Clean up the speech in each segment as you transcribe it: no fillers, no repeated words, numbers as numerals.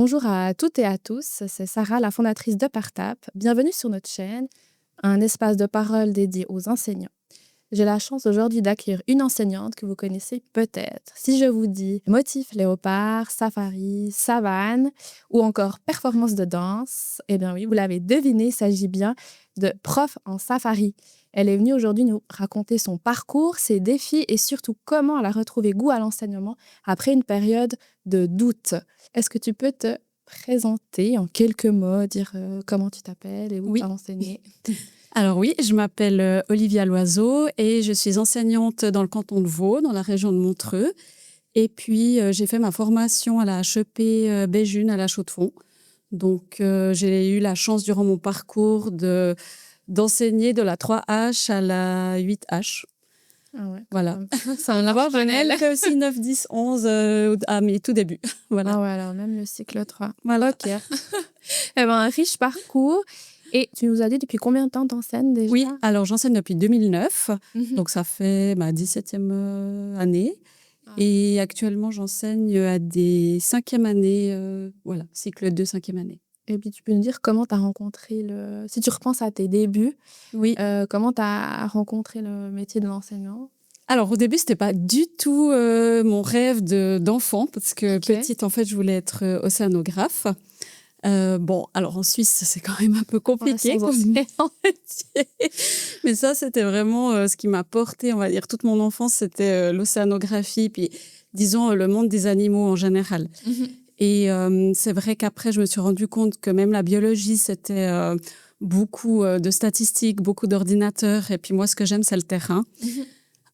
Bonjour à toutes et à tous, c'est Sarah, la fondatrice de Partap. Bienvenue sur notre chaîne, un espace de parole dédié aux enseignants. J'ai la chance aujourd'hui d'accueillir une enseignante que vous connaissez peut-être. Si je vous dis motif léopard, safari, savane ou encore performance de danse, eh bien oui, vous l'avez deviné, il s'agit bien de prof en safari. Elle est venue aujourd'hui nous raconter son parcours, ses défis et surtout comment elle a retrouvé goût à l'enseignement après une période de doute. Est-ce que tu peux te présenter en quelques mots, dire comment tu t'appelles et où tu Oui. as enseigné? Alors oui, je m'appelle Olivia Loiseau et je suis enseignante dans le canton de Vaud, dans la région de Montreux. Et puis, j'ai fait ma formation à la HEP Béjune à La Chaux-de-Fonds. Donc, j'ai eu la chance durant mon parcours d'enseigner de la 3H à la 8H. Ah ouais, Voilà. c'est un large panel. J'ai fait aussi 9, 10, 11 à mes tout débuts. Voilà. Ah ouais, alors même le cycle 3. Voilà. Ok. Eh ben, un riche parcours. Et tu nous as dit depuis combien de temps t'enseignes déjà? Oui, alors j'enseigne depuis 2009. Mhm. Donc, ça fait ma 17e année. Ah. Et actuellement, j'enseigne à des 5e années, voilà, cycle 2, 5e année. Et puis tu peux nous dire comment tu as rencontré Si tu repenses à tes débuts, Oui. comment tu as rencontré le métier de l'enseignant? Alors, au début, c'était pas du tout mon rêve d'enfant, parce que Ok. petite, en fait, je voulais être océanographe. Bon, alors en Suisse, c'est quand même un peu compliqué Ouais, sans comme métier. Mais ça, c'était vraiment ce qui m'a porté, on va dire, toute mon enfance, c'était l'océanographie, puis disons le monde des animaux en général. Mhm. Et c'est vrai qu'après, je me suis rendu compte que même la biologie, c'était beaucoup de statistiques, beaucoup d'ordinateurs. Et puis moi, ce que j'aime, c'est le terrain. Mhm.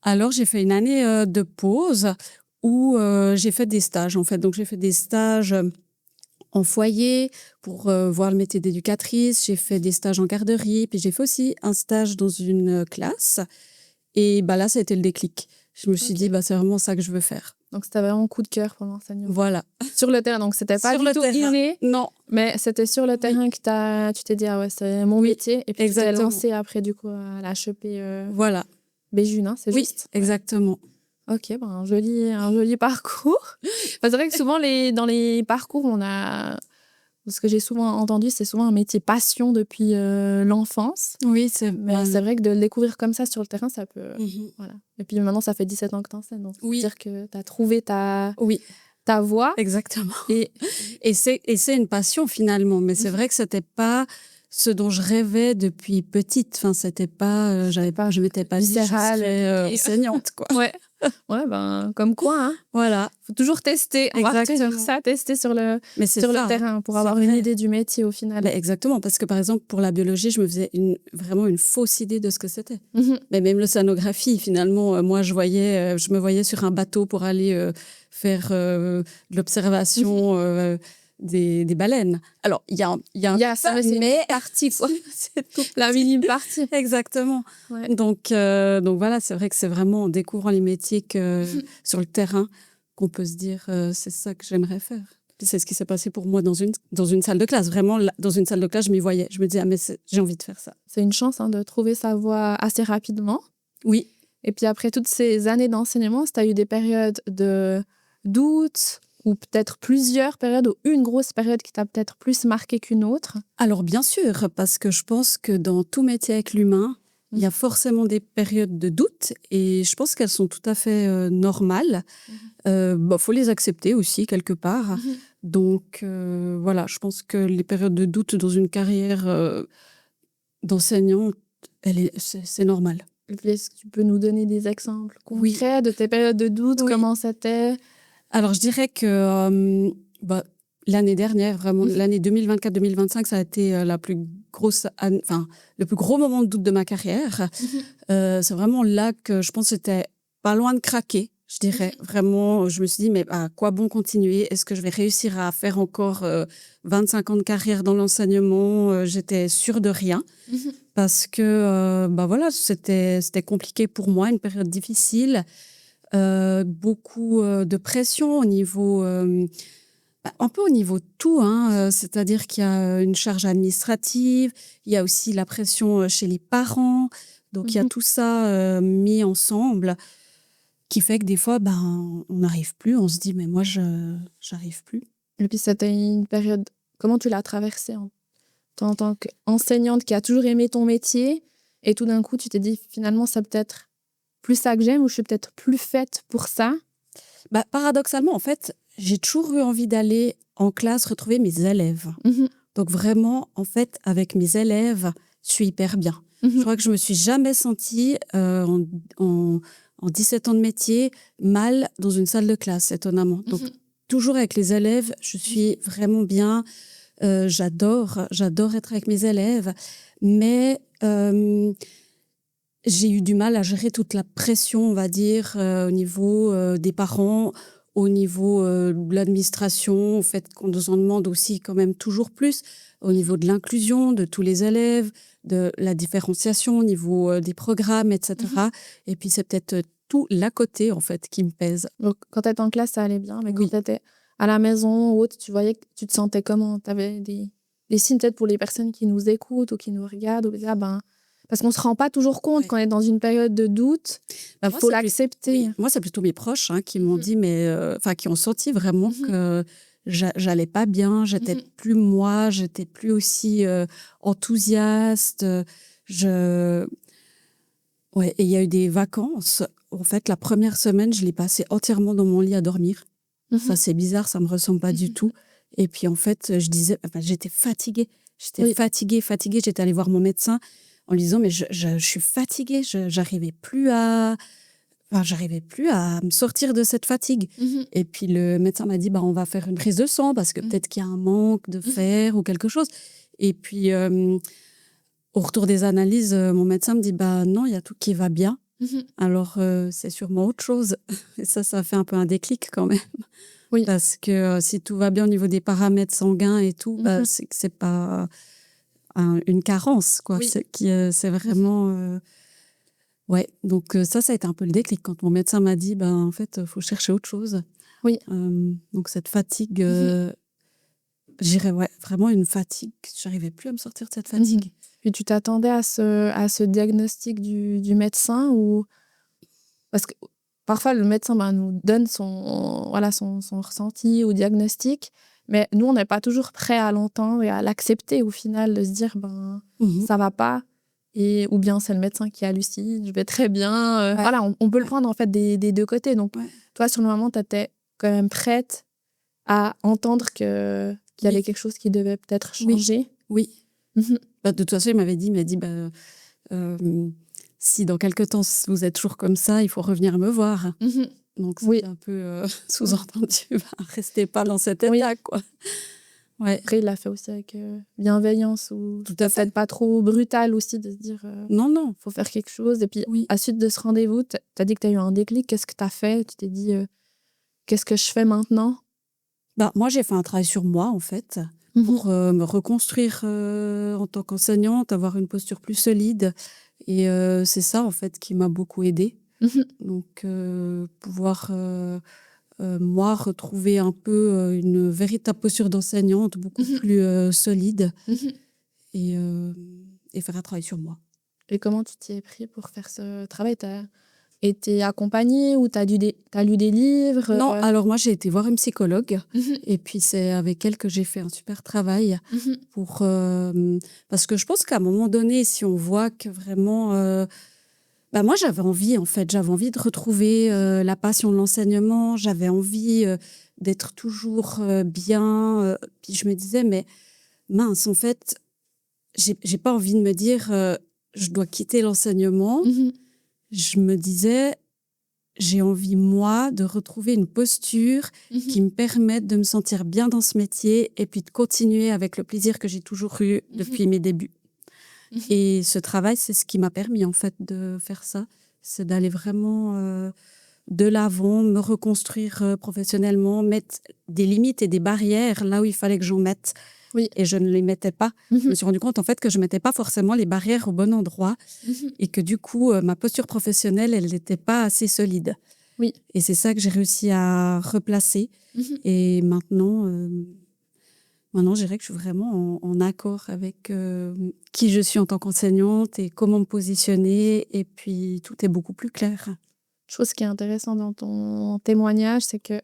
Alors, j'ai fait une année de pause où j'ai fait des stages, en fait. Donc, j'ai fait des stages en foyer pour voir le métier d'éducatrice. J'ai fait des stages en garderie. Puis, j'ai fait aussi un stage dans une classe. Et bah, là, ça a été le déclic. Je me suis Ok. dit, bah, c'est vraiment ça que je veux faire. Donc c'était vraiment coup de cœur pour l'enseignement. Voilà. Sur le terrain, donc c'était pas Sur du le tout terrain. inné, Non. mais c'était sur le terrain que tu t'es dit, ah ouais, c'est mon Oui, métier. Et puis tu t'es exactement. lancé après, du coup, à la HEP Voilà. Béjune, hein, c'est Oui, juste? exactement. Ok, ben un joli parcours. Enfin, c'est vrai que souvent, dans les parcours, on a... Ce que j'ai souvent entendu, c'est souvent un métier passion depuis l'enfance. Oui, c'est Mais c'est vrai que de le découvrir comme ça sur le terrain, ça peut... Mhm. Voilà. Et puis maintenant, ça fait 17 ans que tu enseignes. Donc, Oui. dire que tu as trouvé Oui, ta voie. exactement. Et Et c'est une passion finalement, mais c'est vrai que c'était pas ce dont je rêvais depuis petite. Enfin, c'était pas, je m'étais pas dit je viscéral. serais enseignante, quoi. Ouais. Ouais, ben, comme quoi, hein. Voilà. Faut toujours tester. On va retenir ça, tester sur le Mais c'est le ça, terrain pour c'est avoir une vrai. idée du métier au final. Mais exactement, parce que par exemple, pour la biologie, je me faisais vraiment une fausse idée de ce que c'était. Mhm. Mais même l'océanographie, finalement, moi, je me voyais sur un bateau pour aller faire de l'observation des baleines. Alors, il y a ça, mais c'est une partie, quoi. c'est tout La minime partie. exactement. Ouais. Donc voilà, c'est vrai que c'est vraiment en découvrant les métiers sur le terrain qu'on peut se dire c'est ça que j'aimerais faire. Puis c'est ce qui s'est passé pour moi dans une salle de classe. Vraiment, dans une salle de classe, je m'y voyais. Je me disais, ah, mais j'ai envie de faire ça. C'est une chance de trouver sa voie assez rapidement. Oui. Et puis après toutes ces années d'enseignement, si tu as eu des périodes de doute ou peut-être plusieurs périodes ou une grosse période qui t'a peut-être plus marqué qu'une autre? Alors bien sûr, parce que je pense que dans tout métier avec l'humain, il y a forcément des périodes de doute et je pense qu'elles sont tout à fait normales. Faut les accepter aussi quelque part. Donc voilà, je pense que les périodes de doute dans une carrière d'enseignant, c'est normal. Et puis, est-ce que tu peux nous donner des exemples concrets de tes périodes de doute? Oui. Comment c'était? Alors, je dirais que l'année dernière, vraiment, l'année 2024-2025, ça a été la plus grosse, le plus gros moment de doute de ma carrière. C'est vraiment là que je pense que c'était pas loin de craquer, je dirais. Vraiment, je me suis dit, mais à quoi bon continuer? Est-ce que je vais réussir à faire encore 25 ans de carrière dans l'enseignement? J'étais sûre de rien. Parce que voilà, c'était compliqué pour moi, une période difficile. Beaucoup de pression au niveau, un peu au niveau de tout, hein, c'est-à-dire qu'il y a une charge administrative, il y a aussi la pression chez les parents, donc il y a tout ça mis ensemble qui fait que des fois, on n'arrive plus, on se dit mais moi j'arrive plus. Et puis, c'était une période... Comment tu l'as traversée en tant qu'enseignante qui a toujours aimé ton métier et tout d'un coup, tu t'es dit, finalement, c'est peut-être plus ça que j'aime ou je suis peut-être plus faite pour ça. Bah, paradoxalement, en fait, j'ai toujours eu envie d'aller en classe retrouver mes élèves. Mhm, Donc vraiment, en fait, avec mes élèves, je suis hyper bien. Je mhm, crois que je me suis jamais sentie en 17 ans de métier mal dans une salle de classe, étonnamment. Donc mhm, toujours avec les élèves, je suis vraiment bien. J'adore être avec mes élèves, mais j'ai eu du mal à gérer toute la pression, on va dire, au niveau des parents, au niveau de l'administration, au fait qu'on nous en demande aussi quand même toujours plus, au niveau de l'inclusion de tous les élèves, de la différenciation au niveau des programmes, mhm. etc. Et puis c'est peut-être tout l'à côté, en fait, qui me pèse. Donc, quand tu étais en classe, ça allait bien, mais quand Oui, tu étais à la maison ou autre, tu voyais que tu te sentais comment? Tu avais des signes peut-être pour les personnes qui nous écoutent ou qui nous regardent, ou ah ben, parce qu'on ne se rend pas toujours compte ouais. quand on est dans une période de doute, Bah, il faut l'accepter. oui, moi, c'est plutôt mes proches qui m'ont Mhm, dit, mais enfin, qui ont senti vraiment mhm, que j'allais pas bien, j'étais mhm, plus moi, j'étais plus aussi enthousiaste. Je... Ouais, et il y a eu des vacances. En fait, la première semaine, je l'ai passée entièrement dans mon lit à dormir. Ça, mhm, c'est bizarre, ça me ressemble pas du mhm. tout. Et puis, en fait, je disais, enfin, j'étais fatiguée. J'étais Oui. fatiguée, fatiguée. J'étais allée voir mon médecin en lui disant, mais je suis fatiguée, j'arrivais plus à... Enfin, j'arrivais plus à me sortir de cette fatigue. Mhm, Et puis le médecin m'a dit, bah, on va faire une prise de sang parce que mhm, peut-être qu'il y a un manque de mhm, fer ou quelque chose. Et puis au retour des analyses, mon médecin me dit, bah non, il y a tout qui va bien. mhm. Alors c'est sûrement autre chose. Et ça fait un peu un déclic quand même. Oui. Parce que si tout va bien au niveau des paramètres sanguins et tout, bah, Mhm. c'est que c'est pas une carence, quoi. Oui. C'est Mhm, vraiment... Ouais, donc ça a été un peu le déclic quand mon médecin m'a dit, ben, en fait, faut chercher autre chose. oui. Donc cette fatigue, Mhm, j'irais ouais, vraiment une fatigue. J'arrivais plus à me sortir de cette mhm. fatigue. Puis tu t'attendais à ce diagnostic du médecin ou... Parce que parfois, le médecin ben, nous donne son ressenti ou diagnostic, mais nous, on n'est pas toujours prêt à l'entendre et à l'accepter au final, de se dire, ben, Mhm. ça va pas, et, ou bien c'est le médecin qui hallucine, je vais très bien. Ouais, Voilà, on peut le ouais, prendre en fait des deux côtés. Donc, ouais. toi, sur le moment, tu étais quand même prête à entendre qu'il y Oui, avait quelque chose qui devait peut-être oui, changer. oui. Mhm, Bah, de toute façon, il m'a dit, bah, euh, si dans quelques temps vous êtes toujours comme ça, il faut revenir me voir. mhm. Donc Oui, c'était un peu oui, sous-entendu, bah, restez pas dans cet oui. état, quoi. Ouais, Après, il l'a fait aussi avec bienveillance ou tout à c'était fait. peut-être pas trop brutal aussi de se dire Non, non, faut faire quelque chose. Et puis, oui. à la suite de ce rendez-vous, tu as dit que tu as eu un déclic. Qu'est-ce que tu as fait? Tu t'es dit qu'est-ce que je fais maintenant? Bah, moi, j'ai fait un travail sur moi, en fait, Mhm, pour me reconstruire en tant qu'enseignante, avoir une posture plus solide. Et c'est ça, en fait, qui m'a beaucoup aidée. mhm, Donc, pouvoir, moi, retrouver un peu une véritable posture d'enseignante, beaucoup mhm, plus solide mhm. et, euh, et faire un travail sur moi. Et comment tu t'y es pris pour faire ce travail? Tu as été accompagnée ou tu as, t'as lu des livres Non, alors moi, j'ai été voir une psychologue. Mhm, Et puis, c'est avec elle que j'ai fait un super travail. mhm, Pour, parce que je pense qu'à un moment donné, si on voit que vraiment... bah moi, j'avais envie, en fait. J'avais envie de retrouver la passion de l'enseignement. J'avais envie d'être toujours bien. Puis je me disais, mais mince, en fait, j'ai pas envie de me dire, je dois quitter l'enseignement. mhm, Je me disais, j'ai envie, moi, de retrouver une posture mhm, qui me permette de me sentir bien dans ce métier et puis de continuer avec le plaisir que j'ai toujours eu mhm, depuis mes débuts. mhm. Et ce travail, c'est ce qui m'a permis, en fait, de faire ça. C'est d'aller vraiment de l'avant, me reconstruire professionnellement, mettre des limites et des barrières là où il fallait que j'en mette. Oui. Et je ne les mettais pas. Je me Mhm, suis rendu compte, en fait, que je mettais pas forcément les barrières au bon endroit mhm. et que du coup, ma posture professionnelle, elle n'était pas assez solide. Oui. Et c'est ça que j'ai réussi à replacer. Mhm. Et maintenant, je dirais que je suis vraiment en accord avec qui je suis en tant qu'enseignante et comment me positionner. Et puis, tout est beaucoup plus clair. Chose qui est intéressante dans ton témoignage, c'est que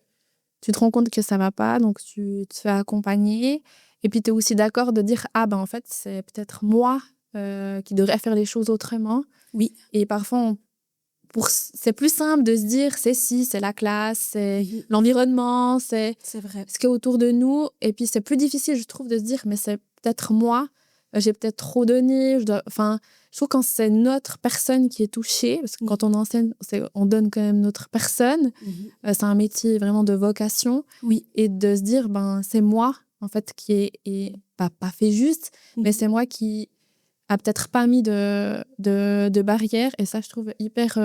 tu te rends compte que ça va pas, donc tu te fais accompagner. Et puis, tu es aussi d'accord de dire, ah ben en fait, c'est peut-être moi qui devrais faire les choses autrement. Oui. Et parfois, c'est plus simple de se dire, c'est si, c'est la classe, c'est l'environnement, c'est vrai. ce qui est autour de nous. Et puis, c'est plus difficile, je trouve, de se dire, mais c'est peut-être moi, j'ai peut-être trop donné. Enfin, je trouve quand c'est notre personne qui est touchée, parce que quand on enseigne, on donne quand même notre personne. C'est un métier vraiment de vocation. Oui. Et de se dire, ben, c'est moi, en fait, qui est pas fait juste, mais c'est moi qui a peut-être pas mis de barrière. Et ça, je trouve hyper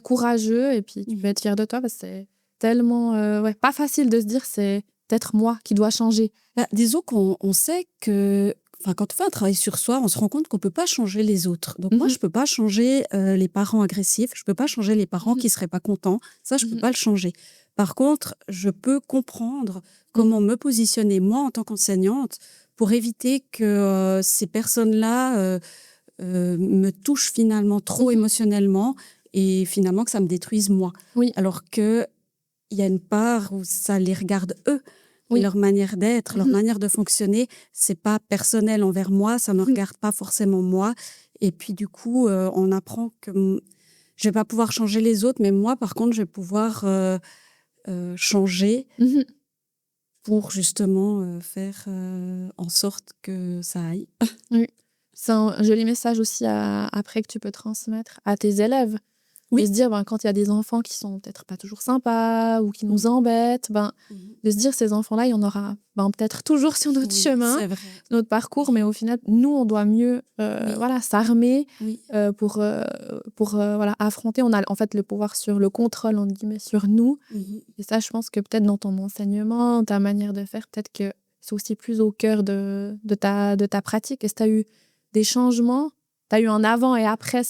courageux. Et puis, tu peux être fier de toi parce que c'est tellement pas facile de se dire c'est peut-être moi qui dois changer. Disons qu'on sait que quand on fait un travail sur soi, on se rend compte qu'on ne peut pas changer les autres. Donc moi, je ne peux pas changer les parents agressifs, je ne peux pas changer les parents qui ne seraient pas contents. Ça, je ne peux pas le changer. Par contre, je peux comprendre comment me positionner, moi, en tant qu'enseignante, pour éviter que ces personnes-là me touchent finalement trop émotionnellement et finalement que ça me détruise moi. Oui. Alors qu'il y a une part où ça les regarde eux. Oui. Leur manière d'être, leur manière de fonctionner, c'est pas personnel envers moi, ça me regarde pas forcément moi. Et puis du coup, on apprend que je vais pas pouvoir changer les autres, mais moi, par contre, je vais pouvoir changer pour justement faire en sorte que ça aille. Oui. C'est un joli message aussi après que tu peux transmettre à tes élèves. Oui. De se dire, quand il y a des enfants qui sont peut-être pas toujours sympas ou qui nous embêtent, de se dire, ces enfants-là, il y en aura peut-être toujours sur notre chemin, notre parcours, mais au final, nous, on doit mieux s'armer pour affronter. On a en fait le pouvoir sur le contrôle, on dit, mais sur nous. Et ça, je pense que peut-être dans ton enseignement, ta manière de faire, peut-être que c'est aussi plus au cœur de ta pratique. Est-ce que tu as eu des changements? Tu as eu un avant et après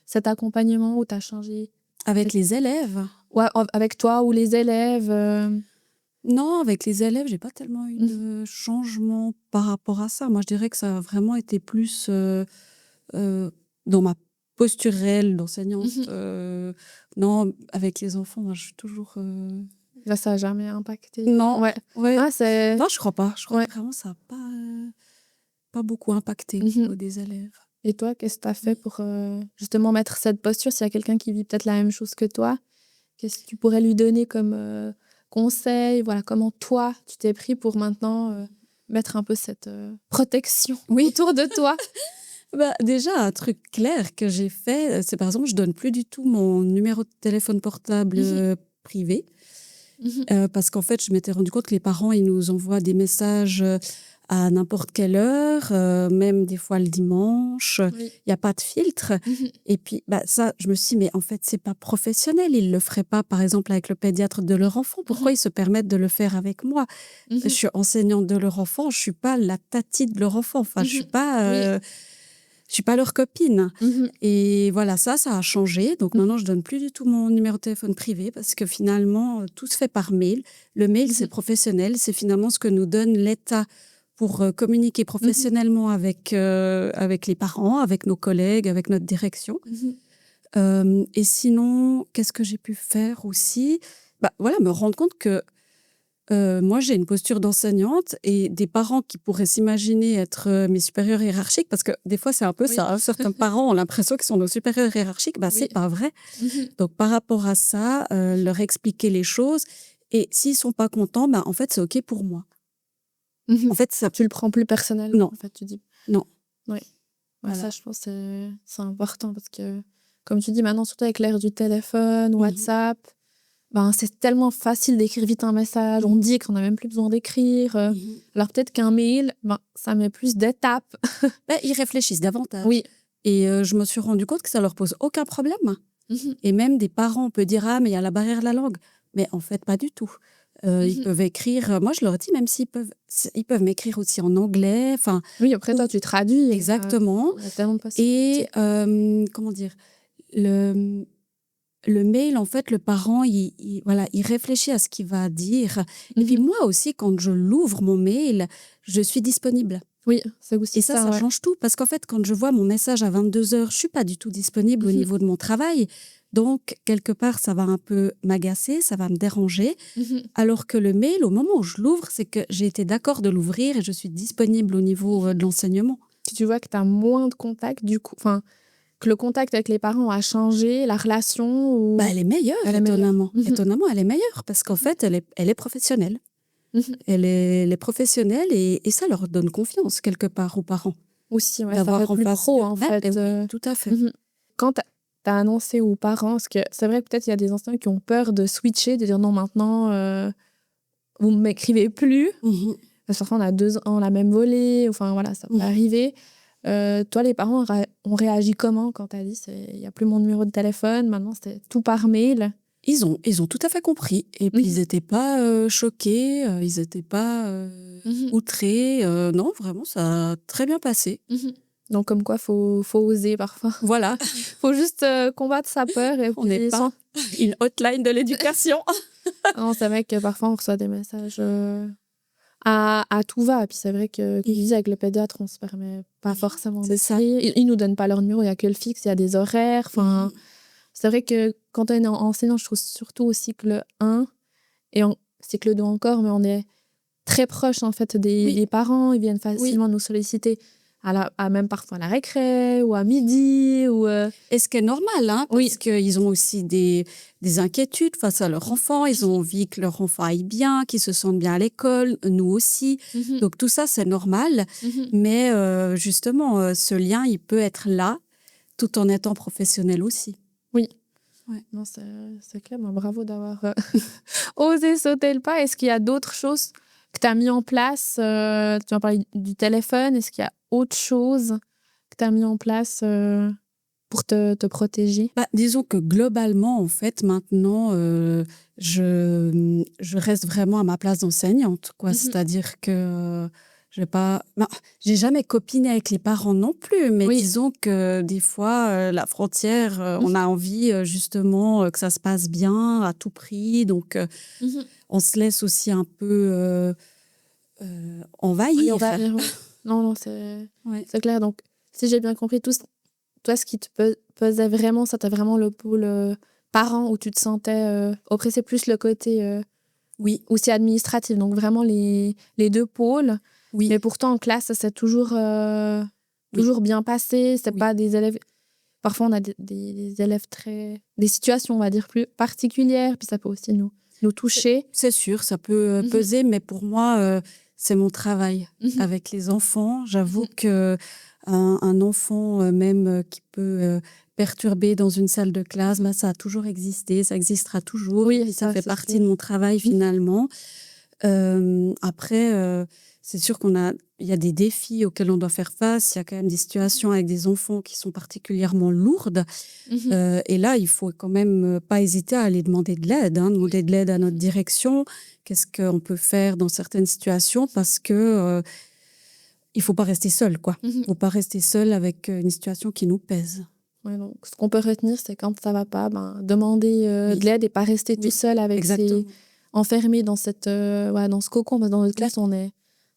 cet accompagnement où tu as changé? Avec les élèves? Ouais, avec toi ou les élèves? Non, avec les élèves, j'ai pas tellement eu de changement par rapport à ça. Moi, je dirais que ça a vraiment été plus dans ma posture réelle d'enseignante. Non, avec les enfants, moi, je suis toujours... Là, ça n'a jamais impacté? Non. Ouais. Non, je crois pas. Je crois que vraiment, ça n'a pas beaucoup impacté au niveau des élèves. Et toi, qu'est-ce que tu as fait pour justement mettre cette posture? S'il y a quelqu'un qui vit peut-être la même chose que toi, qu'est-ce que tu pourrais lui donner comme conseil? Voilà, comment toi, tu t'es pris pour maintenant mettre un peu cette protection autour de toi? Déjà, un truc clair que j'ai fait, c'est par exemple, je donne plus du tout mon numéro de téléphone portable privé. Parce qu'en fait, je m'étais rendu compte que les parents, ils nous envoient des messages à n'importe quelle heure, même des fois le dimanche. Il n'y a pas de filtre. Et puis, ça, je me suis dit, mais en fait, c'est pas professionnel. Ils le feraient pas, par exemple, avec le pédiatre de leur enfant. Pourquoi ils se permettent de le faire avec moi? Je suis enseignante de leur enfant. Je suis pas la tati de leur enfant. Enfin, je suis pas... Je suis pas leur copine. Et voilà, ça a changé. Donc maintenant, je donne plus du tout mon numéro de téléphone privé parce que finalement, tout se fait par mail. Le mail, c'est professionnel. C'est finalement ce que nous donne l'État pour communiquer professionnellement avec les parents, avec nos collègues, avec notre direction. Et sinon, qu'est-ce que j'ai pu faire aussi? Me rendre compte que moi, j'ai une posture d'enseignante et des parents qui pourraient s'imaginer être mes supérieurs hiérarchiques, parce que des fois, c'est un peu ça. Certains parents ont l'impression qu'ils sont nos supérieurs hiérarchiques. C'est pas vrai. Donc, par rapport à ça, leur expliquer les choses. Et s'ils sont pas contents, en fait, c'est OK pour moi. En fait, ça... Tu le prends plus personnellement? Non. En fait, tu dis... Non. Oui. Voilà. Ça, je pense que c'est important parce que, comme tu dis, maintenant, surtout avec l'ère du téléphone, WhatsApp... c'est tellement facile d'écrire vite un message. On dit qu'on n'a même plus besoin d'écrire. Alors peut-être qu'un mail, ça met plus d'étapes. Ils réfléchissent davantage. Oui. Et je me suis rendu compte que ça leur pose aucun problème. Et même des parents, on peut dire, ah, mais il y a la barrière de la langue. Mais en fait, pas du tout. Ils peuvent écrire... Moi, je leur dis, même ils peuvent m'écrire aussi en anglais. Oui, après, toi, tu traduis. Exactement. Il y a tellement de possibilités. Et, comment dire... Le mail, en fait, le parent, il réfléchit à ce qu'il va dire. Et puis moi aussi, quand je l'ouvre, mon mail, je suis disponible. Oui, c'est aussi et ça change tout. Parce qu'en fait, quand je vois mon message à 22h, je ne suis pas du tout disponible au niveau de mon travail. Donc, quelque part, ça va un peu m'agacer, ça va me déranger. Mhm. Alors que le mail, au moment où je l'ouvre, c'est que j'ai été d'accord de l'ouvrir et je suis disponible au niveau de l'enseignement. Si tu vois que tu as moins de contact, du coup, enfin, que le contact avec les parents a changé, la relation ou... Elle est meilleure, Elle est meilleure. étonnamment. Mhm. Étonnamment, elle est meilleure parce qu'en fait, elle est professionnelle. Mhm. Elle est professionnelle et ça leur donne confiance quelque part aux parents. Aussi, ouais, ça D'avoir fait en plus face pro, d'eux. en Ouais, fait. oui, tout à fait. Mhm. Quand tu as annoncé aux parents, parce que c'est vrai que peut-être il y a des enseignants qui ont peur de switcher, de dire non, maintenant, vous ne m'écrivez plus. Mhm. Parce que parfois, on a 2 ans la même volée. Enfin, voilà, ça peut Mhm. arriver. Toi, les parents ont réagi comment quand tu as dit il n'y a plus mon numéro de téléphone, maintenant c'est tout par mail? Ils ont tout à fait compris. Et puis, Mhm. ils n'étaient pas choqués, ils n'étaient pas Mhm. outrés. Non, vraiment, ça a très bien passé. Mhm. Donc, comme quoi, faut oser parfois. Voilà, Faut juste combattre sa peur et on n'est puis pas une hotline de l'éducation. Non, c'est vrai que parfois on reçoit des messages à tout va. Puis c'est vrai que, comme je disais, avec le pédiatre, on se permet pas forcément C'est ça. d'écrire. Ils nous donnent pas leur numéro, il y a que le fixe, il y a des horaires. Enfin, c'est vrai que quand on est enseignant, je trouve surtout au cycle 1 et en cycle 2 encore, mais on est très proche en fait Oui. des parents. Ils viennent facilement nous solliciter même parfois à la récré ou à midi. Et ce qui est normal, hein, Oui. parce qu'ils ont aussi des inquiétudes face à leur enfant. Ils ont envie que leur enfant aille bien, qu'il se sente bien à l'école, nous aussi. Mhm. Donc tout ça, c'est normal. Mhm. Mais justement, ce lien, il peut être là, tout en étant professionnel aussi. Oui. Ouais. Non, c'est clair. Ben, bravo d'avoir osé sauter le pas. Est-ce qu'il y a d'autres choses que tu as mis en place? Tu m'as parlé du téléphone. Est-ce qu'il y a autre chose que tu as mis en place pour te protéger? Disons que globalement, en fait, maintenant, je reste vraiment à ma place d'enseignante, quoi. Mhm. C'est-à-dire que je vais pas... j'ai jamais copiné avec les parents non plus, mais Oui. disons que des fois, la frontière, on a envie justement que ça se passe bien à tout prix. Donc, Mhm. on se laisse aussi un peu envahir. Non, non, Ouais. c'est clair. Donc, si j'ai bien compris, toi, ce qui te pesait vraiment, c'était vraiment le pôle parent où tu te sentais oppressé, plus le côté Oui, aussi administratif. Donc, vraiment les 2 pôles. oui, Mais pourtant, en classe, ça s'est toujours bien passé. C'est Oui. pas des élèves... Parfois, on a des élèves des situations, on va dire, plus particulières. Puis ça peut aussi nous toucher. c'est sûr, ça peut Mhm. peser, mais pour moi, c'est mon travail Mhm. avec les enfants. J'avoue que un enfant même qui peut perturber dans une salle de classe, ça a toujours existé, ça existera toujours. Oui, Et puis, ça ça, fait c'est partie sûr. de mon travail finalement. Après, c'est sûr il y a des défis auxquels on doit faire face. Il y a quand même des situations avec des enfants qui sont particulièrement lourdes. Mhm. Et là, il faut quand même pas hésiter à aller demander de l'aide, demander de l'aide à notre direction. Qu'est-ce qu'on peut faire dans certaines situations? Parce que il faut pas rester seul, quoi. Mhm. Faut pas rester seul avec une situation qui nous pèse. Ouais, donc, ce qu'on peut retenir, c'est quand ça va pas, demander Oui. de l'aide et pas rester tout Oui, seul exactement. enfermé dans dans ce cocon. Parce que dans notre classe, on est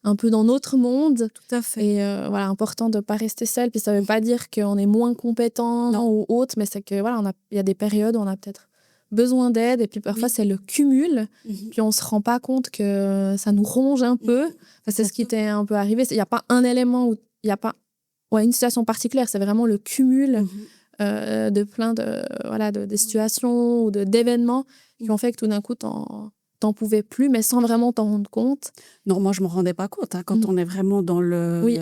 un peu dans notre monde. Tout à fait. Et voilà, important de pas rester seul. Puis ça veut pas dire qu'on est moins compétent Non. ou autre, mais c'est que voilà, il y a des périodes où on a peut-être besoin d'aide. Et puis parfois, Oui. c'est le cumul. Mhm. Puis on se rend pas compte que ça nous ronge un peu. Enfin, c'est ce qui Exactement. était un peu arrivé. Il n'y a pas un élément où il n'y a pas une situation particulière. C'est vraiment le cumul de plein de situations ou d'événements qui ont fait que tout d'un coup, t'en pouvais plus, mais sans vraiment t'en rendre compte. Non, moi, je ne me rendais pas compte. Quand on est vraiment dans le... Oui.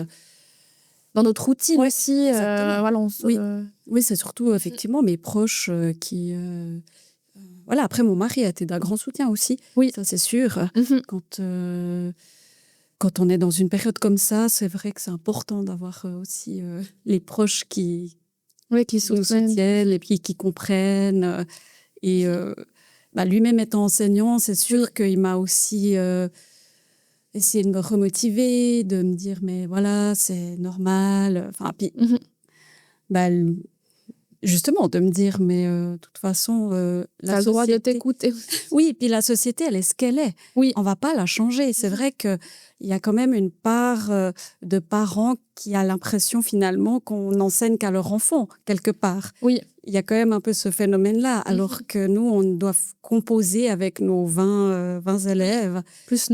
Dans notre routine Ouais, aussi. exactement. Voilà, Oui, c'est surtout effectivement mes proches qui... Voilà, après, mon mari a été d'un grand soutien aussi. Oui. Ça, c'est sûr. Mhm. Quand on est dans une période comme ça, c'est vrai que c'est important d'avoir aussi les proches qui qui nous soutiennent et puis qui comprennent. Et lui-même étant enseignant, c'est sûr qu'il m'a aussi essayé de me remotiver, de me dire mais voilà, c'est normal. Enfin, puis, justement, de me dire, mais de toute façon, T'as le droit de t'écouter. Oui, puis la société, elle est ce qu'elle est. Oui. On va pas la changer. C'est vrai qu'il y a quand même une part de parents qui a l'impression finalement qu'on n'enseigne qu'à leur enfant, quelque part. Oui. Il y a quand même un peu ce phénomène-là, alors que nous, on doit composer avec nos 20 élèves. Plus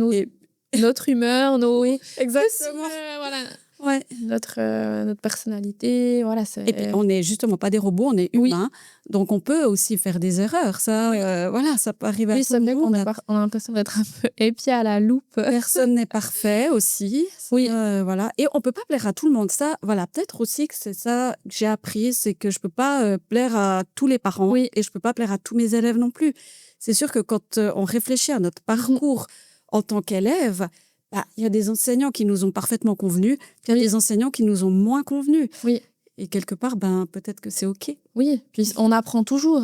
notre humeur, Oui, exactement. Voilà. Ouais. Notre personnalité, voilà. Et puis, on n'est justement pas des robots, on est humains. Donc, on peut aussi faire des erreurs. Ça, voilà, ça peut arriver à tout le monde. On a l'impression d'être un peu épié à la loupe. Personne n'est parfait aussi. Oui. Voilà. Et on peut pas plaire à tout le monde. Ça, voilà, peut-être aussi que c'est ça que j'ai appris, c'est que je peux pas plaire à tous les parents. Oui. Et je peux pas plaire à tous mes élèves non plus. C'est sûr que quand on réfléchit à notre parcours en tant qu'élève, il y a des enseignants qui nous ont parfaitement convenu, puis il y a des enseignants qui nous ont moins convenu. Oui. Et quelque part, peut-être que c'est OK. Oui, puis on apprend toujours,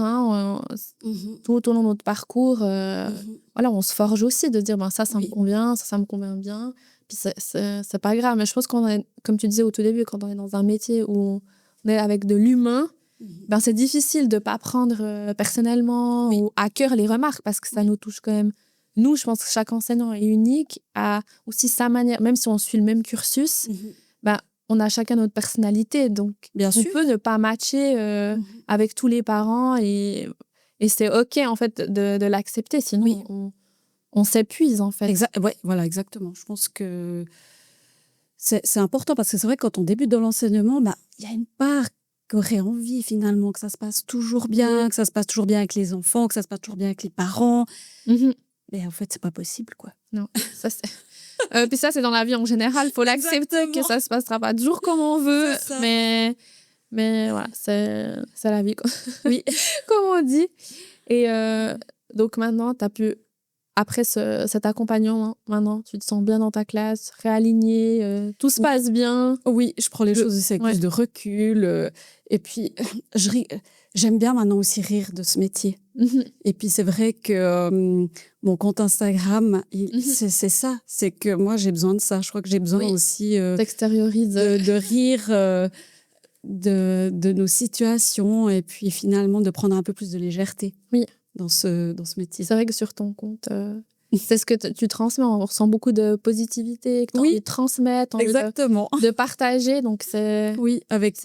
tout au long de notre parcours. Voilà, on se forge aussi de dire, ça me convient, ça me convient bien. Puis c'est pas grave. Mais je pense comme tu disais au tout début, quand on est dans un métier où on est avec de l'humain, c'est difficile de pas prendre personnellement ou à cœur les remarques parce que ça nous touche quand même. Nous, je pense que chaque enseignant est unique, a aussi sa manière, même si on suit le même cursus, on a chacun notre personnalité. Donc, bien sûr, peut ne pas matcher avec tous les parents et c'est OK, en fait, de l'accepter. Sinon, on s'épuise, en fait. Ouais, voilà, exactement. Je pense que c'est important parce que c'est vrai que quand on débute dans l'enseignement, il y a une part qui aurait envie, finalement, que ça se passe toujours bien, que ça se passe toujours bien avec les enfants, que ça se passe toujours bien avec les parents. Mais en fait, c'est pas possible, quoi. Non, ça c'est... puis ça, c'est dans la vie en général. Il faut l'accepter que ça se passera pas toujours comme on veut. Mais voilà, c'est la vie, quoi. Oui. Comme on dit. Et donc maintenant, tu as pu, après cet accompagnement, maintenant, tu te sens bien dans ta classe, réaligné, tout se passe bien. Oui, je prends les choses aussi avec plus de recul. Et puis, j'aime bien maintenant aussi rire de ce métier. Et puis, c'est vrai que mon compte Instagram, c'est ça. C'est que moi, j'ai besoin de ça. Je crois que j'ai besoin aussi d'extérioriser, de rire de nos situations et puis finalement de prendre un peu plus de légèreté dans ce métier. C'est vrai que sur ton compte... c'est ce que tu transmets. On ressent beaucoup de positivité, que tu as envie de transmettre, exactement. De partager. Donc, c'est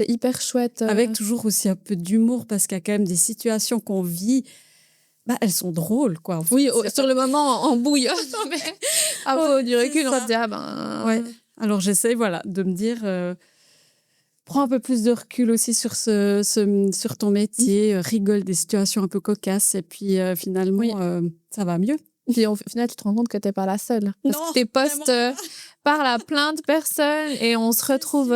hyper chouette. Avec toujours aussi un peu d'humour parce qu'il y a quand même des situations qu'on vit. Elles sont drôles, quoi. En fait. Oui, sur le moment, en bouillotte. Mais après, du recul, on se dit, Ouais. Alors, j'essaie, de me dire... prends un peu plus de recul aussi sur ton métier, rigole des situations un peu cocasses et puis finalement, ça va mieux. Puis au final, tu te rends compte que tu n'es pas la seule. Parce que tes posts parlent à plein de personnes et on se retrouve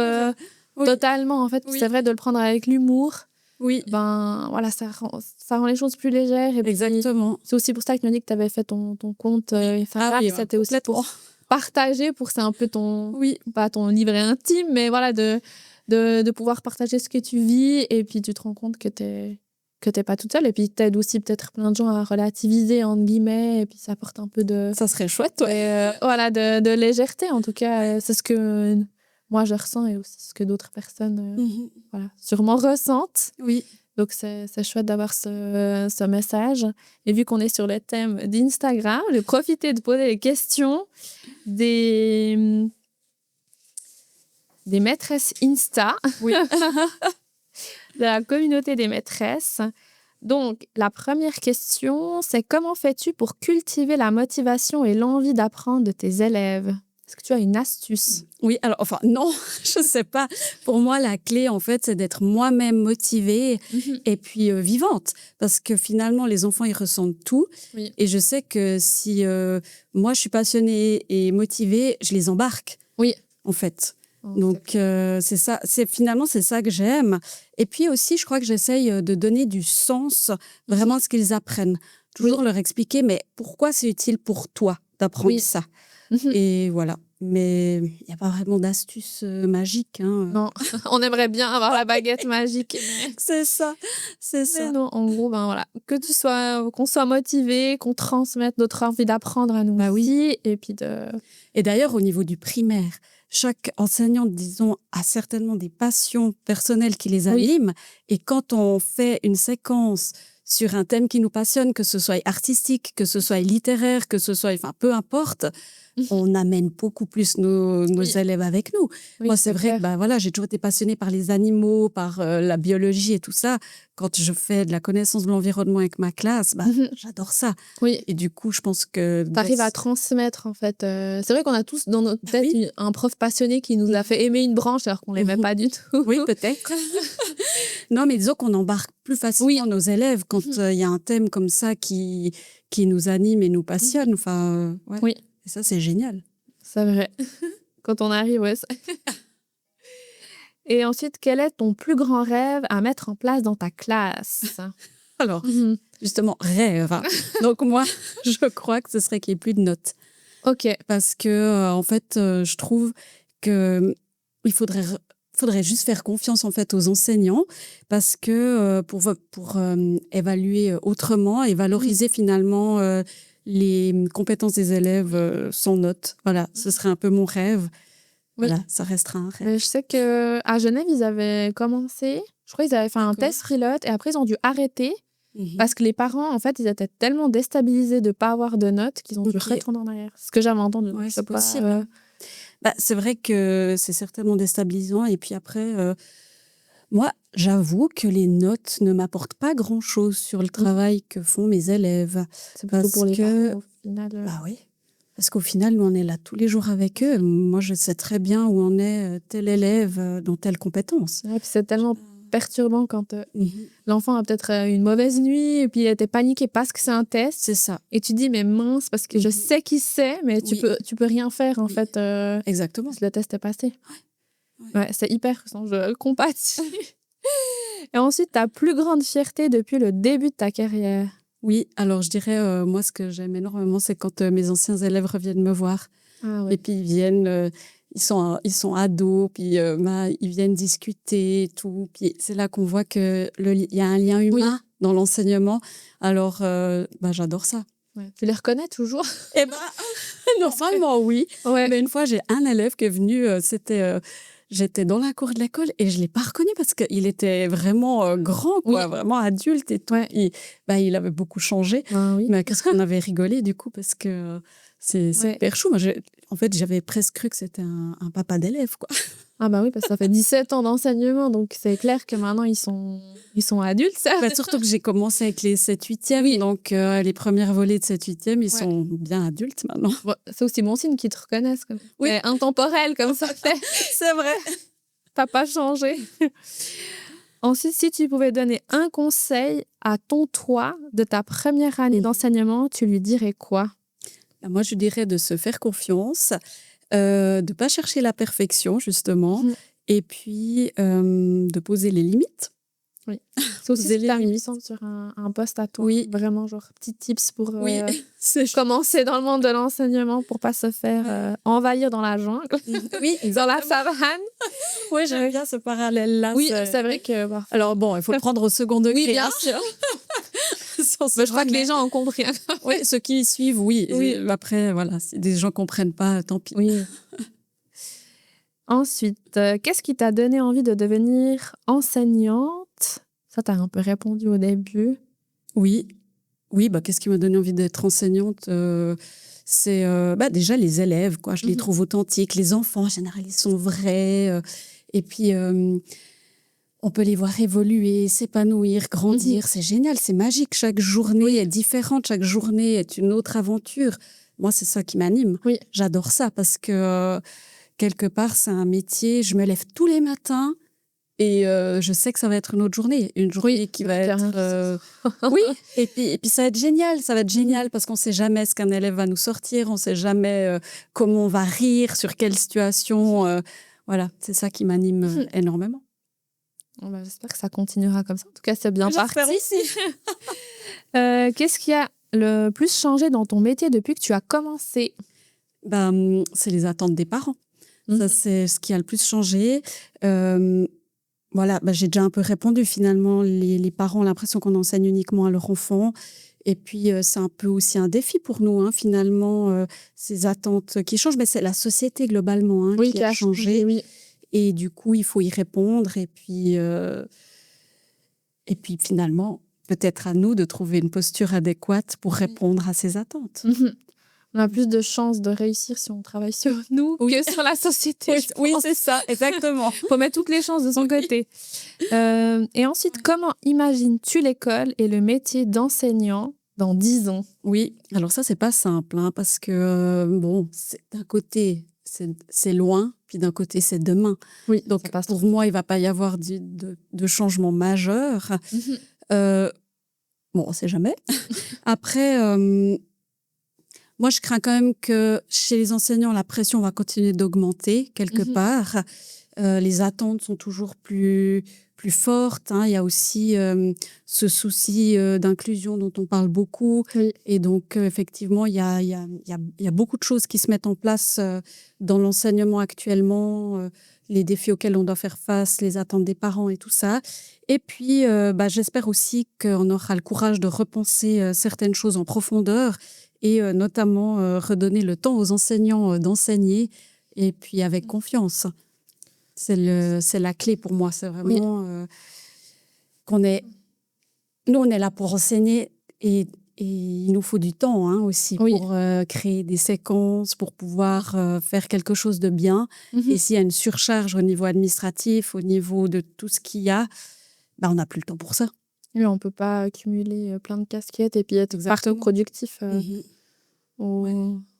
totalement. En fait, c'est vrai de le prendre avec l'humour. Oui. Voilà, ça rend les choses plus légères. Et exactement. C'est aussi pour ça que tu m'as dit que tu avais fait ton compte. C'était aussi pour partager, pour que c'est un peu pas ton livret intime, mais voilà, de pouvoir partager ce que tu vis. Et puis, tu te rends compte que t'es pas toute seule, et puis t'aides aussi peut-être plein de gens à relativiser, entre guillemets, et puis ça apporte un peu de... Ça serait chouette, voilà, de légèreté, en tout cas. C'est ce que moi, je ressens, et aussi ce que d'autres personnes, sûrement ressentent. Oui. Donc, c'est chouette d'avoir ce message. Et vu qu'on est sur le thème d'Instagram, de profiter de poser les questions des maîtresses Insta. Oui. De la communauté des maîtresses. Donc, la première question, c'est comment fais-tu pour cultiver la motivation et l'envie d'apprendre de tes élèves? Est-ce que tu as une astuce? Oui, alors, non, je ne sais pas. Pour moi, la clé, en fait, c'est d'être moi-même motivée et puis vivante. Parce que finalement, les enfants, ils ressentent tout. Oui. Et je sais que si moi, je suis passionnée et motivée, je les embarque. Oui. En fait. Donc, c'est ça. Finalement, c'est ça que j'aime. Et puis aussi, je crois que j'essaye de donner du sens vraiment à ce qu'ils apprennent. Toujours leur expliquer, mais pourquoi c'est utile pour toi d'apprendre ça? Et voilà. mais il n'y a pas vraiment d'astuce magique. Hein. Non, on aimerait bien avoir la baguette magique. Mais... C'est ça, c'est ça. Mais non, en gros, ben voilà, qu'on soit motivé, qu'on transmette notre envie d'apprendre à nous aussi, et puis de... Et d'ailleurs, au niveau du primaire, chaque enseignante, disons, a certainement des passions personnelles qui les animent. Et quand on fait une séquence sur un thème qui nous passionne, que ce soit artistique, que ce soit littéraire, que ce soit, enfin, peu importe, on amène beaucoup plus nos élèves avec nous. Oui, Moi, c'est vrai que voilà, j'ai toujours été passionnée par les animaux, par la biologie et tout ça. Quand je fais de la connaissance de l'environnement avec ma classe, j'adore ça. Oui. Et du coup, je pense que... Tu arrives à transmettre, en fait. C'est vrai qu'on a tous dans notre tête un prof passionné qui nous a fait aimer une branche alors qu'on ne l'aimait pas du tout. Oui, peut-être. Non, mais disons qu'on embarque plus facilement nos élèves quand il y a un thème comme ça qui nous anime et nous passionne. Enfin, Oui. Et ça, c'est génial. C'est vrai. Quand on arrive, Et ensuite, quel est ton plus grand rêve à mettre en place dans ta classe? Alors, justement, rêve. Donc moi, je crois que ce serait qu'il n'y ait plus de notes. Ok. Parce que, en fait, je trouve que il faudrait juste faire confiance en fait aux enseignants parce que pour évaluer autrement et valoriser finalement les compétences des élèves sans notes. Voilà, ce serait un peu mon rêve. Oui. Voilà, ça restera un rêve. Mais je sais qu'à Genève, ils avaient commencé, je crois qu'ils avaient fait un test Freelote et après, ils ont dû arrêter parce que les parents, en fait, ils étaient tellement déstabilisés de ne pas avoir de notes qu'ils ont dû retourner en arrière. C'est ce que j'avais entendu. Ouais, c'est possible. C'est vrai que c'est certainement déstabilisant. Et puis après, moi, j'avoue que les notes ne m'apportent pas grand-chose sur le travail que font mes élèves. C'est plutôt pour les parents, au final. Bah oui. Parce qu'au final, nous, on est là tous les jours avec eux. Moi, je sais très bien où en est tel élève dans telle compétence. Ouais, puis c'est tellement perturbant quand l'enfant a peut-être une mauvaise nuit et puis il était paniqué parce que c'est un test. C'est ça. Et tu dis, mais mince, parce que je sais qu'il sait, mais tu peux rien faire, en fait. Exactement. Si le test est passé. Ouais, c'est hyper frustrant, je compatis. Et ensuite, ta plus grande fierté depuis le début de ta carrière? Oui, alors je dirais, moi, ce que j'aime énormément, c'est quand mes anciens élèves reviennent me voir. Ah, oui. Et puis, ils viennent, ils sont ados, puis ils viennent discuter et tout. Puis c'est là qu'on voit qu'il y a un lien humain dans l'enseignement. Alors, j'adore ça. Ouais. Tu les reconnais toujours? Eh bien, normalement, oui. Ouais. Mais une fois, j'ai un élève qui est venu, j'étais dans la cour de l'école et je ne l'ai pas reconnu parce qu'il était vraiment grand, quoi, vraiment adulte et tout. Ouais. Il avait beaucoup changé. Ah, oui. Mais qu'est-ce qu'on avait rigolé du coup parce que c'est hyper chou. Moi, en fait, j'avais presque cru que c'était un papa d'élève, quoi. Ah bah oui, parce que ça fait 17 ans d'enseignement, donc c'est clair que maintenant, ils sont adultes, ça. Surtout que j'ai commencé avec les 7-8e, donc les premières volées de 7-8e, ils sont bien adultes maintenant. Bon, c'est aussi bon signe qu'ils te reconnaissent. Oui. C'est intemporel, comme ça fait. C'est vrai. T'as pas changé. Ensuite, si tu pouvais donner un conseil à ton toi de ta première année d'enseignement, tu lui dirais quoi? Moi, je dirais de se faire confiance, de ne pas chercher la perfection, justement, et puis de poser les limites. Oui. C'est aussi super puissant sur un poste à toi. Oui. Vraiment, genre, petits tips pour commencer dans le monde de l'enseignement pour ne pas se faire envahir dans la jungle. Oui, dans la savane. Oui, j'aime bien ce parallèle-là. Oui, c'est vrai que... Alors bon, il faut le prendre au second degré. Oui, bien sûr. Je crois que les gens ont compris. Oui, ceux qui suivent, oui. Après, voilà, si des gens ne comprennent pas, tant pis. Oui. Ensuite, qu'est-ce qui t'a donné envie de devenir enseignante? Ça, tu as un peu répondu au début. Oui, qu'est-ce qui m'a donné envie d'être enseignante? C'est déjà les élèves, quoi. Je les trouve authentiques. Les enfants, en général, ils sont vrais. Et puis, on peut les voir évoluer, s'épanouir, grandir. C'est génial, c'est magique. Chaque journée est différente. Chaque journée est une autre aventure. Moi, c'est ça qui m'anime. Oui. J'adore ça parce que... quelque part, c'est un métier. Je me lève tous les matins et je sais que ça va être une autre journée. Une journée qui va être... Oui, et puis ça va être génial. Ça va être génial parce qu'on ne sait jamais ce qu'un élève va nous sortir. On ne sait jamais comment on va rire, sur quelle situation. Voilà, c'est ça qui m'anime énormément. J'espère que ça continuera comme ça. En tout cas, c'est bien parti. J'espère aussi. Qu'est-ce qui a le plus changé dans ton métier depuis que tu as commencé? C'est les attentes des parents. Mhm. Ça, c'est ce qui a le plus changé. Voilà, j'ai déjà un peu répondu. Finalement, les parents ont l'impression qu'on enseigne uniquement à leur enfant. Et puis, c'est un peu aussi un défi pour nous, hein, finalement, ces attentes qui changent. Mais c'est la société globalement, hein, Oui, qui a changé. oui. Et du coup, il faut y répondre. Et puis finalement, peut-être à nous de trouver une posture adéquate pour répondre à ces attentes. Mhm. On a plus de chances de réussir si on travaille sur nous Oui. que sur la société. Oui, je oui, pense. c'est ça, exactement. Faut mettre toutes les chances de son côté. Et ensuite, comment imagines-tu l'école et le métier d'enseignant dans 10 ans? Oui, alors ça, c'est pas simple, hein, parce que, bon, d'un côté, c'est loin, puis d'un côté, c'est demain. Oui, ça Donc, passe pour trop. moi, il va pas y avoir de changement majeur. Mhm. Bon, on sait jamais. Après, moi, je crains quand même que chez les enseignants, la pression va continuer d'augmenter quelque Mhm. part. Les attentes sont toujours plus fortes, hein. Il y a aussi ce souci d'inclusion dont on parle beaucoup. Oui. Et donc, effectivement, il y a beaucoup de choses qui se mettent en place dans l'enseignement actuellement, les défis auxquels on doit faire face, les attentes des parents et tout ça. Et puis, j'espère aussi qu'on aura le courage de repenser certaines choses en profondeur et notamment redonner le temps aux enseignants d'enseigner et puis avec confiance. C'est la clé pour moi. C'est Oui. vraiment nous, on est là pour enseigner et il nous faut du temps, hein, aussi Oui. pour créer des séquences, pour pouvoir faire quelque chose de bien. Mhm. Et s'il y a une surcharge au niveau administratif, au niveau de tout ce qu'il y a, on n'a plus le temps pour ça. Oui, on peut pas cumuler plein de casquettes et puis être partout Exactement. productif Mhm.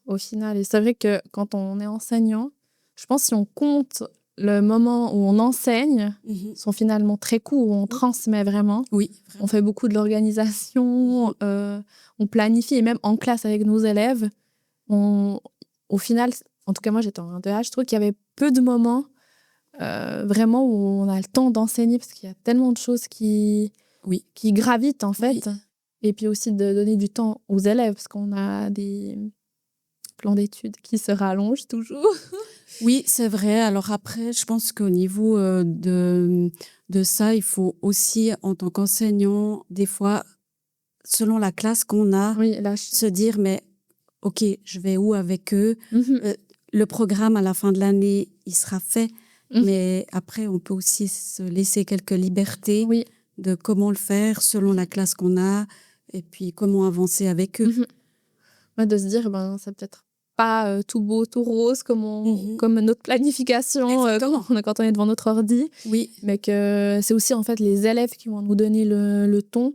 au final. Et c'est vrai que quand on est enseignant, je pense que si on compte le moment où on enseigne, Mhm. sont finalement très courts, où on transmet vraiment. Oui, On vraiment. fait beaucoup de l'organisation, on planifie, et même en classe avec nos élèves, au final, en tout cas moi j'étais en 1-2H, je trouve qu'il y avait peu de moments vraiment où on a le temps d'enseigner parce qu'il y a tellement de choses qui gravitent en fait. Oui. Et puis aussi de donner du temps aux élèves parce qu'on a des plans d'études qui se rallongent toujours. Oui, c'est vrai. Alors après, je pense qu'au niveau de ça, il faut aussi, en tant qu'enseignant, des fois, selon la classe qu'on a, Oui, là, se dire, mais OK, je vais où avec eux? Mhm. Le programme, à la fin de l'année, il sera fait. Mhm. Mais après, on peut aussi se laisser quelques libertés Oui. de comment le faire selon la classe qu'on a et puis comment avancer avec eux. Mhm. Ouais, de se dire, c'est peut-être pas tout beau, tout rose comme notre planification Exactement. quand on est devant notre ordi, Oui, mais que c'est aussi en fait les élèves qui vont nous donner le ton.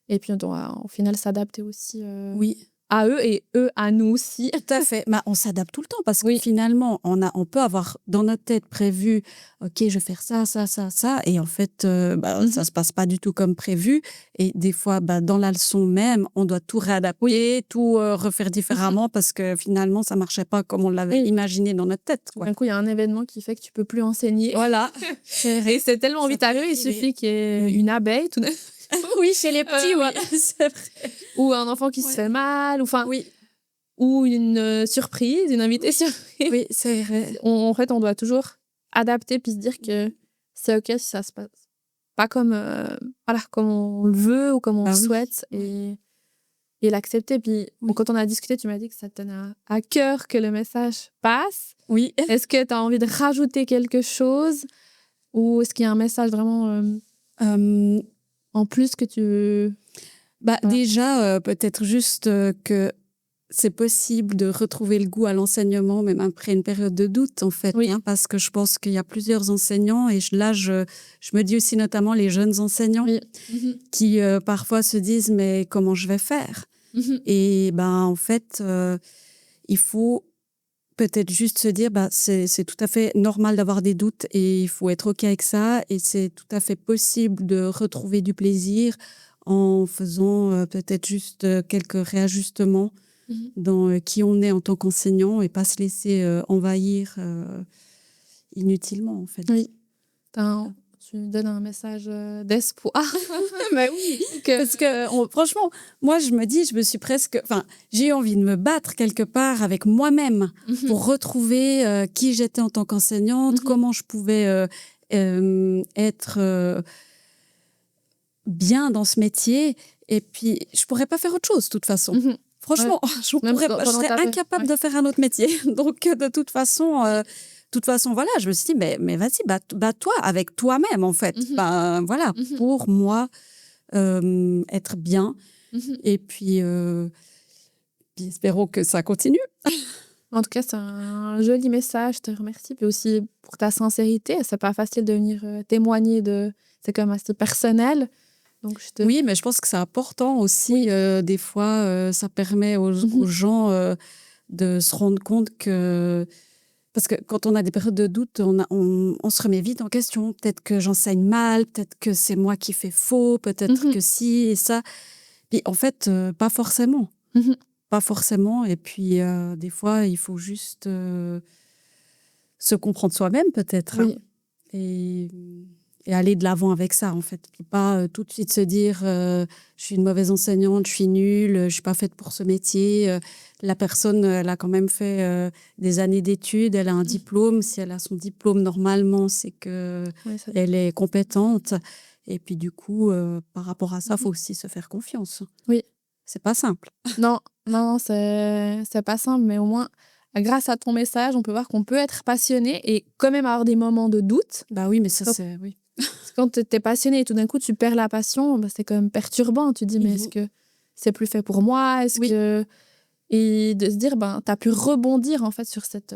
Et puis on doit au final s'adapter aussi oui. à eux et eux à nous aussi. Tout à fait. On s'adapte tout le temps parce que Oui. finalement, on peut avoir dans notre tête prévu, OK, je vais faire ça, ça, ça, ça. Et en fait, ça se passe pas du tout comme prévu. Et des fois, dans la leçon même, on doit tout réadapter, tout refaire différemment parce que finalement, ça marchait pas comme on l'avait imaginé dans notre tête, quoi. D'un coup, il y a un événement qui fait que tu peux plus enseigner. Voilà. Et c'est tellement vite arrivé, il suffit qu'il y ait une abeille tout d'un coup. Oui, chez les petits, oui. c'est vrai. Ou un enfant qui se fait mal, Oui, ou une surprise, une invitée surprise. oui, c'est vrai. En fait, on doit toujours adapter puis se dire que c'est OK si ça se passe pas comme on le veut ou comme on le souhaite et l'accepter. Puis quand on a discuté, tu m'as dit que ça te tenait à cœur que le message passe. Oui. Est-ce que tu as envie de rajouter quelque chose ou est-ce qu'il y a un message vraiment en plus que tu veux... Déjà, peut-être juste que c'est possible de retrouver le goût à l'enseignement, même après une période de doute, en fait, Oui. hein, parce que je pense qu'il y a plusieurs enseignants et là, je me dis aussi notamment les jeunes enseignants qui parfois se disent mais comment je vais faire? Et en fait, il faut peut-être juste se dire c'est tout à fait normal d'avoir des doutes et il faut être OK avec ça et c'est tout à fait possible de retrouver du plaisir en faisant peut-être juste quelques réajustements dans qui on est en tant qu'enseignant et pas se laisser envahir inutilement, en fait. Oui. tu donnes un message d'espoir. Mais oui, parce que franchement, moi, je me suis presque... Enfin, j'ai eu envie de me battre quelque part avec moi-même pour retrouver qui j'étais en tant qu'enseignante, comment je pouvais être bien dans ce métier. Et puis, je pourrais pas faire autre chose, de toute façon. Franchement, je serais incapable de faire un autre métier. Donc, de toute façon, voilà, je me suis dit, mais vas-y, bats-toi avec toi-même, en fait. Ben, voilà, pour moi, être bien. Et puis, espérons que ça continue. En tout cas, c'est un joli message. Je te remercie. Puis aussi pour ta sincérité. C'est pas facile de venir témoigner de... C'est comme assez personnel. Donc, Oui, mais je pense que c'est important aussi. Des fois, ça permet aux gens de se rendre compte que... Parce que quand on a des périodes de doute, on se remet vite en question. Peut-être que j'enseigne mal, peut-être que c'est moi qui fais faux, peut-être que si et ça. Puis en fait, pas forcément. Pas forcément. Et puis, des fois, il faut juste se comprendre soi-même, peut-être. Oui. Et aller de l'avant avec ça, en fait. Et pas tout de suite se dire je suis une mauvaise enseignante, je suis nulle, je suis pas faite pour ce métier. La personne, elle a quand même fait des années d'études, elle a un diplôme. Si elle a son diplôme, normalement, c'est que elle est compétente. Et puis, du coup, par rapport à ça, il faut aussi se faire confiance. Oui. C'est pas simple. Non, c'est pas simple, mais au moins, grâce à ton message, on peut voir qu'on peut être passionné et quand même avoir des moments de doute. Bah oui, mais ça, c'est... Oui. Quand tu es passionné et tout d'un coup, tu perds la passion, bah, c'est quand même perturbant. Tu te dis, mais est-ce que c'est plus fait pour moi? Et de se dire, ben, tu as pu rebondir en fait sur cette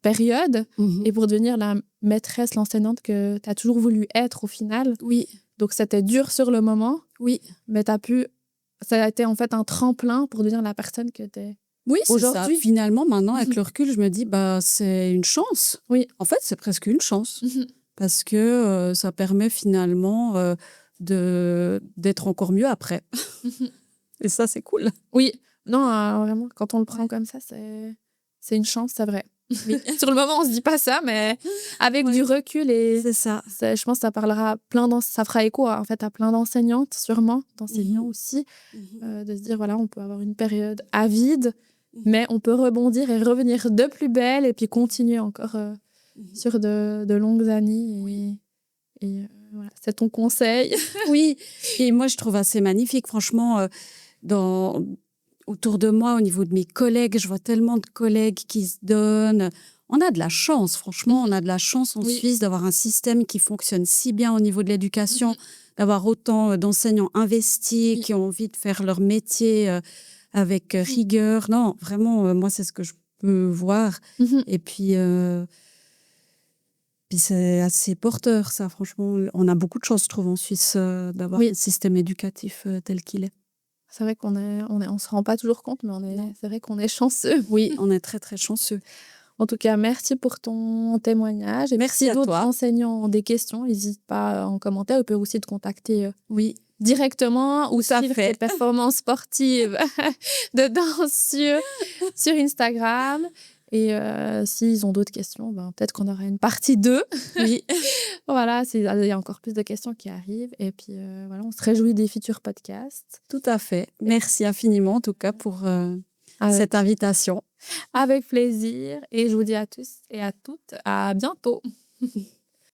période et pour devenir la maîtresse, l'enseignante que tu as toujours voulu être au final. Oui. Donc, c'était dur sur le moment. Oui. Mais ça a été en fait un tremplin pour devenir la personne que tu es. Oui, c'est ça. Finalement, maintenant, avec le recul, je me dis, bah, c'est une chance. Oui. En fait, c'est presque une chance. Parce que ça permet finalement d'être encore mieux après. Et ça, c'est cool. Oui. Non, vraiment, quand on le prend comme ça, c'est une chance, c'est vrai. Oui. Sur le moment, on se dit pas ça, mais avec du recul c'est ça. Je pense que ça parlera ça fera écho en fait à plein d'enseignantes sûrement, d'enseignants aussi, de se dire voilà, on peut avoir une période avide, mais on peut rebondir et revenir de plus belle et puis continuer encore sur de longues années. Et voilà, c'est ton conseil. Oui. Et moi, je trouve assez magnifique, franchement, autour de moi, au niveau de mes collègues, je vois tellement de collègues qui se donnent. On a de la chance, franchement, on a de la chance en Suisse d'avoir un système qui fonctionne si bien au niveau de l'éducation, d'avoir autant d'enseignants investis qui ont envie de faire leur métier avec rigueur. Non, vraiment, moi, c'est ce que je peux voir. Et puis c'est assez porteur, ça, franchement. On a beaucoup de chance, je trouve, en Suisse, d'avoir un système éducatif tel qu'il est. C'est vrai on se rend pas toujours compte, mais c'est vrai qu'on est chanceux. Oui, on est très, très chanceux. En tout cas, merci pour ton témoignage. Et merci à toi. Si d'autres enseignants ont des questions, n'hésite pas en commentaire. Ils peuvent aussi te contacter directement ou suivre tes performances sportives de danse sur Instagram. Et s'ils ont d'autres questions, peut-être qu'on aura une partie 2. Oui. Voilà, il y a encore plus de questions qui arrivent. Et puis, voilà, on se réjouit des futurs podcasts. Tout à fait. Merci infiniment, en tout cas, pour cette invitation. Avec plaisir. Et je vous dis à tous et à toutes, à bientôt.